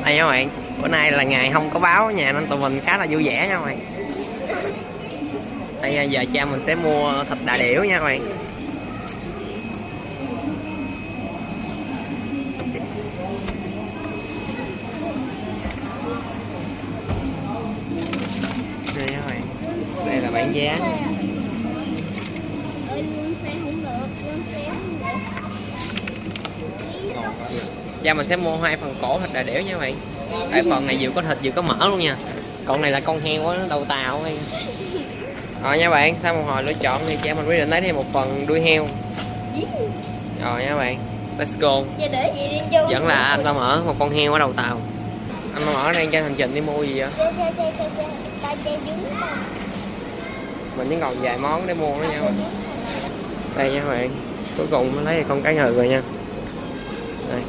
Đây nha các bạn, bữa nay là ngày không có báo ở nhà nên tụi mình khá là vui vẻ nha các bạn. Đây giờ cha mình sẽ mua thịt đà điểu nha các bạn. Đây các bạn, đây là bảng giá. Cha mình sẽ mua 2 phần cổ thịt đà điểu nha các bạn. Cái phần này vừa có thịt vừa có mỡ luôn nha. Còn này là con heo á, nó đầu tàu ấy. Rồi nha bạn, sau một hồi lựa chọn thì cha mình quyết định lấy thêm một phần đuôi heo. Rồi nha bạn, let's go. Vẫn là anh ta mở một con heo ở đầu tàu. Anh ta mở đang cho hành trình đi mua gì vậy? Mình vẫn còn vài món để mua nữa nha bạn. Đây nha các bạn, cuối cùng mới lấy con cá ngừ rồi nha. Đây.